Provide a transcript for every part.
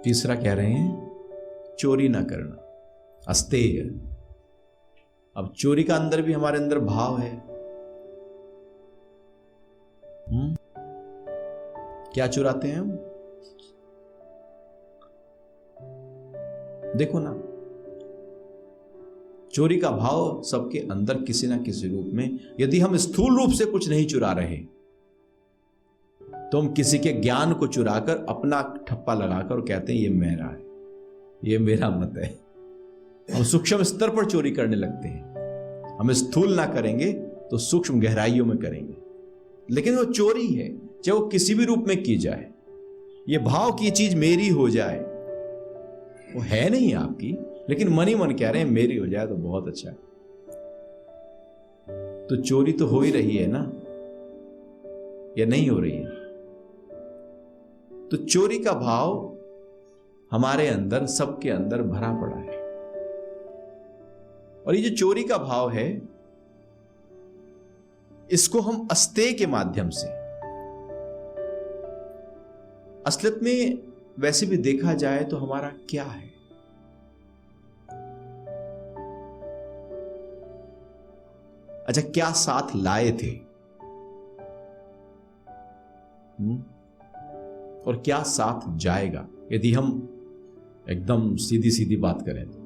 तीसरा कह रहे हैं चोरी ना करना, अस्तेय। अब चोरी का अंदर भी हमारे अंदर भाव है। क्या चुराते हैं हम? देखो ना, चोरी का भाव सबके अंदर किसी ना किसी रूप में, यदि हम स्थूल रूप से कुछ नहीं चुरा रहे तो हम किसी के ज्ञान को चुराकर अपना ठप्पा लगाकर कहते हैं ये मेरा है, ये मेरा मत है। हम सूक्ष्म स्तर पर चोरी करने लगते हैं। हम स्थूल ना करेंगे तो सूक्ष्म गहराइयों में करेंगे। लेकिन वो चोरी है, चाहे वो किसी भी रूप में की जाए। ये भाव की चीज मेरी हो जाए, वो है नहीं आपकी, लेकिन मन ही मन कह रहे हैं मेरी हो जाए तो बहुत अच्छा है। तो चोरी तो हो ही रही है ना, या नहीं हो रही है? तो चोरी का भाव हमारे अंदर, सबके अंदर भरा पड़ा है। और ये जो चोरी का भाव है, इसको हम अस्तेय के माध्यम से, असलियत में वैसे भी देखा जाए तो हमारा क्या है? अच्छा, क्या साथ लाए थे और क्या साथ जाएगा? यदि हम एकदम सीधी सीधी बात करें तो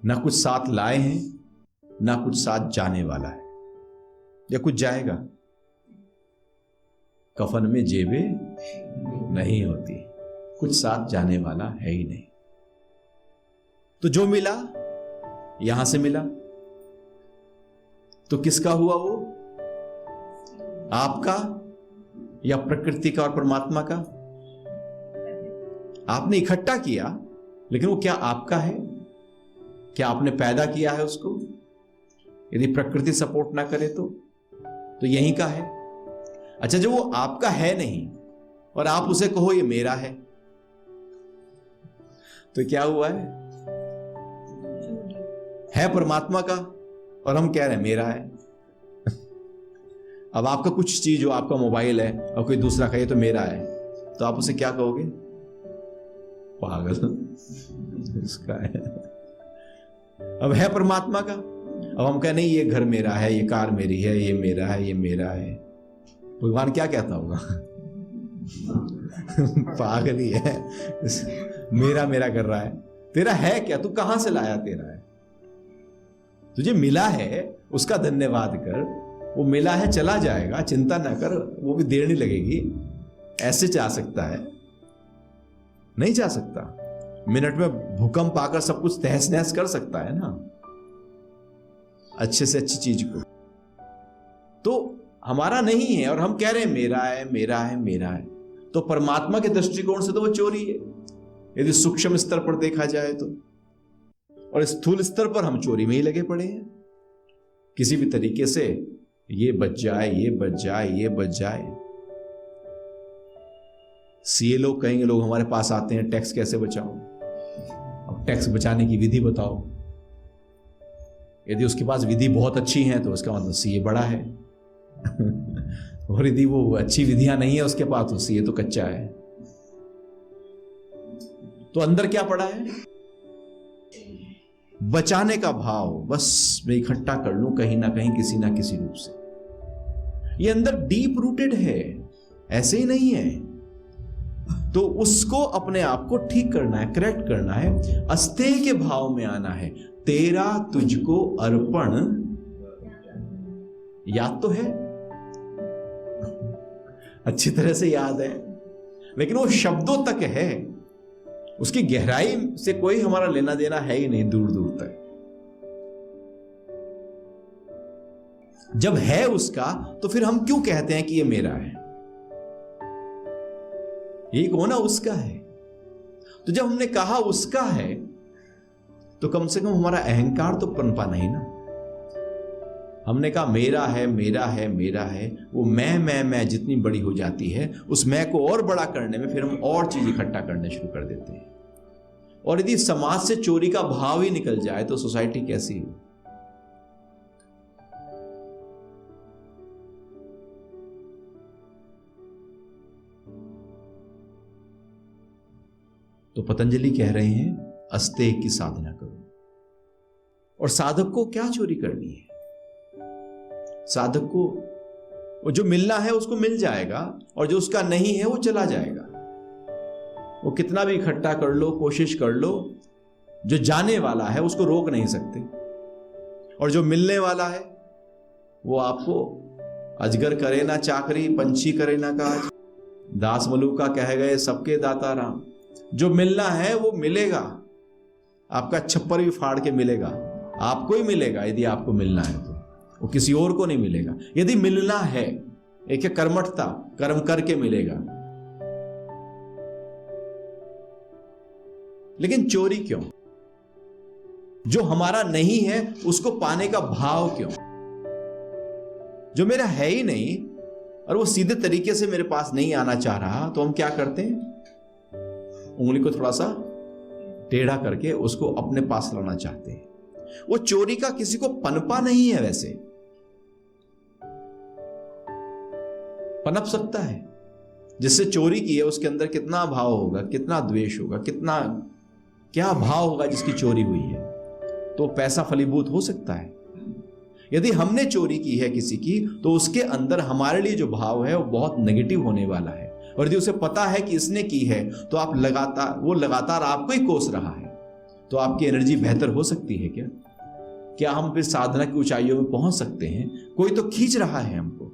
ना कुछ साथ लाए हैं, ना कुछ साथ जाने वाला है, या कुछ जाएगा। कफन में जेबें नहीं होती, कुछ साथ जाने वाला है ही नहीं। तो जो मिला यहां से मिला, तो किसका हुआ वो? आपका या प्रकृति का और परमात्मा का? आपने इकट्ठा किया, लेकिन वो क्या आपका है? क्या आपने पैदा किया है उसको? यदि प्रकृति सपोर्ट ना करे तो यहीं का है। अच्छा, जो वो आपका है नहीं और आप उसे कहो ये मेरा है, तो क्या हुआ है परमात्मा का और हम कह रहे हैं मेरा है। अब आपका कुछ चीज हो, आपका मोबाइल है और कोई दूसरा कहे तो मेरा है, तो आप उसे क्या कहोगे? पागल, इसका है। अब है परमात्मा का, अब हम कहें नहीं ये घर मेरा है, ये कार मेरी है, ये मेरा है, ये मेरा है। भगवान क्या कहता होगा? पागल ही है, मेरा मेरा कर रहा है। तेरा है क्या? तू कहां से लाया? तेरा है, तुझे मिला है, उसका धन्यवाद कर। वो मिला है, चला जाएगा, चिंता ना कर, वो भी देर नहीं लगेगी। ऐसे जा सकता है? नहीं जा सकता। मिनट में भूकंप आकर सब कुछ तहस नहस कर सकता है ना, अच्छे से अच्छी चीज को। तो हमारा नहीं है और हम कह रहे हैं मेरा है, मेरा है, मेरा है। तो परमात्मा के दृष्टिकोण से तो वो चोरी है, यदि सूक्ष्म स्तर पर देखा जाए तो। और स्थूल स्तर पर हम चोरी में ही लगे पड़े हैं, किसी भी तरीके से ये बच जाए, ये बच जाए, ये बच जाए। सीए लोग कहेंगे, लोग हमारे पास आते हैं टैक्स कैसे बचाओ, अब टैक्स बचाने की विधि बताओ। यदि उसके पास विधि बहुत अच्छी है तो उसका मतलब सीए बड़ा है। और यदि वो अच्छी विधियां नहीं है उसके पास तो सीए तो कच्चा है। तो अंदर क्या पड़ा है? बचाने का भाव, बस मैं इकट्ठा कर लूं कहीं ना कहीं, किसी ना किसी रूप से। ये अंदर डीप रूटेड है, ऐसे ही नहीं है। तो उसको अपने आप को ठीक करना है, करेक्ट करना है, अस्तेय के भाव में आना है। तेरा तुझको अर्पण, याद तो है, अच्छी तरह से याद है, लेकिन वो शब्दों तक है, उसकी गहराई से कोई हमारा लेना देना है ही नहीं दूर दूर तक। जब है उसका तो फिर हम क्यों कहते हैं कि ये मेरा है? ये होना उसका है। तो जब हमने कहा उसका है तो कम से कम हमारा अहंकार तो पनपा नहीं ना। हमने कहा मेरा है, मेरा है, मेरा है, वो मैं जितनी बड़ी हो जाती है, उस मैं को और बड़ा करने में फिर हम और चीज इकट्ठा करने शुरू कर देते हैं। और यदि समाज से चोरी का भाव ही निकल जाए तो सोसाइटी कैसी हो? तो पतंजलि कह रहे हैं अस्तेय की साधना करो। और साधक को क्या चोरी करनी है? साधक को वो जो मिलना है उसको मिल जाएगा, और जो उसका नहीं है वो चला जाएगा। वो कितना भी इकट्ठा कर लो, कोशिश कर लो, जो जाने वाला है उसको रोक नहीं सकते। और जो मिलने वाला है वो आपको अजगर करे ना चाकरी, पंछी करे ना काज, दास मलूका कह गए सबके दाता राम। जो मिलना है वो मिलेगा, आपका छप्पर भी फाड़ के मिलेगा, आपको ही मिलेगा। यदि आपको मिलना है तो वो किसी और को नहीं मिलेगा। यदि मिलना है, एक है कर्मठता, कर्म करके मिलेगा। लेकिन चोरी क्यों? जो हमारा नहीं है उसको पाने का भाव क्यों? जो मेरा है ही नहीं और वो सीधे तरीके से मेरे पास नहीं आना चाह रहा, तो हम क्या करते हैं? उंगली को थोड़ा सा टेढ़ा करके उसको अपने पास लाना चाहते हैं। वो चोरी का किसी को पनपा नहीं है। वैसे पनप सकता है। जिससे चोरी की है उसके अंदर कितना भाव होगा, कितना द्वेष होगा, कितना क्या भाव होगा जिसकी चोरी हुई है, तो पैसा फलीभूत हो सकता है। यदि हमने चोरी की है किसी की, तो उसके अंदर हमारे लिए जो भाव है वो बहुत नेगेटिव होने वाला है। और यदि उसे पता है कि इसने की है, तो आप लगातार आपको ही कोस रहा है, तो आपकी एनर्जी बेहतर हो सकती है क्या? क्या हम फिर साधना की ऊंचाइयों में पहुंच सकते हैं? कोई तो खींच रहा है हमको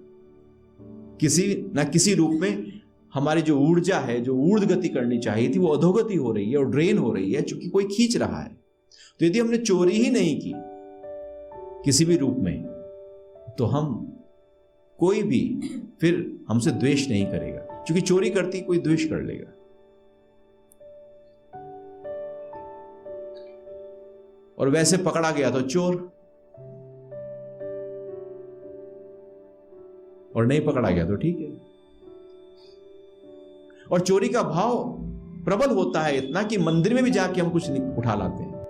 किसी न किसी रूप में। हमारी जो ऊर्जा है, जो ऊर्ध्व गति करनी चाहिए थी, वो अधोगति हो रही है और ड्रेन हो रही है, क्योंकि कोई खींच रहा है। तो यदि हमने चोरी ही नहीं की किसी भी रूप में, तो हम कोई भी फिर हमसे द्वेष नहीं करेगा, क्योंकि चोरी करती कोई द्वेष कर लेगा। और वैसे पकड़ा गया तो चोर, और नहीं पकड़ा गया तो ठीक है। और चोरी का भाव प्रबल होता है इतना कि मंदिर में भी जाके हम कुछ उठा लाते हैं।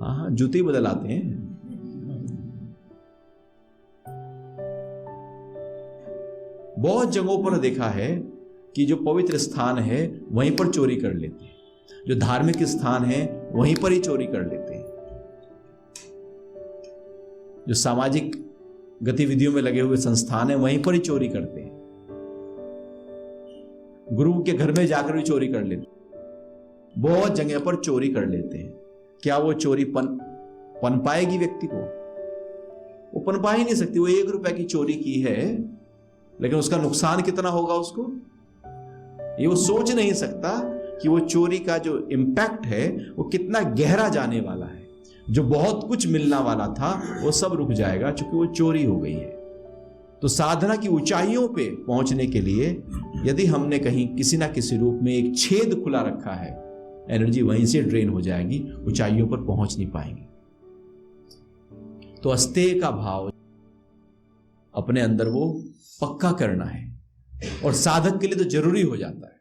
हाँ, जूते बदल आते हैं। बहुत जगहों पर देखा है कि जो पवित्र स्थान है वहीं पर चोरी कर लेते हैं, जो धार्मिक स्थान है वहीं पर ही चोरी कर लेते हैं, जो सामाजिक गतिविधियों में लगे हुए संस्थान है वहीं पर ही चोरी करते हैं, गुरु के घर में जाकर भी चोरी कर लेते हैं, बहुत जगह पर चोरी कर लेते हैं। क्या वो चोरी पन पाएगी व्यक्ति को? वो पन पा ही नहीं सकती। वो 1 रुपए की चोरी की है, लेकिन उसका नुकसान कितना होगा उसको, ये वो सोच नहीं सकता कि वो चोरी का जो इम्पैक्ट है वो कितना गहरा जाने वाला है। जो बहुत कुछ मिलना वाला था वो सब रुक जाएगा, क्योंकि वो चोरी हो गई है। तो साधना की ऊंचाइयों पे पहुंचने के लिए यदि हमने कहीं किसी ना किसी रूप में एक छेद खुला रखा है, एनर्जी वहीं से ड्रेन हो जाएगी, ऊंचाइयों पर पहुंच नहीं पाएंगे। तो अस्तेय का भाव अपने अंदर वो पक्का करना है, और साधक के लिए तो जरूरी हो जाता है।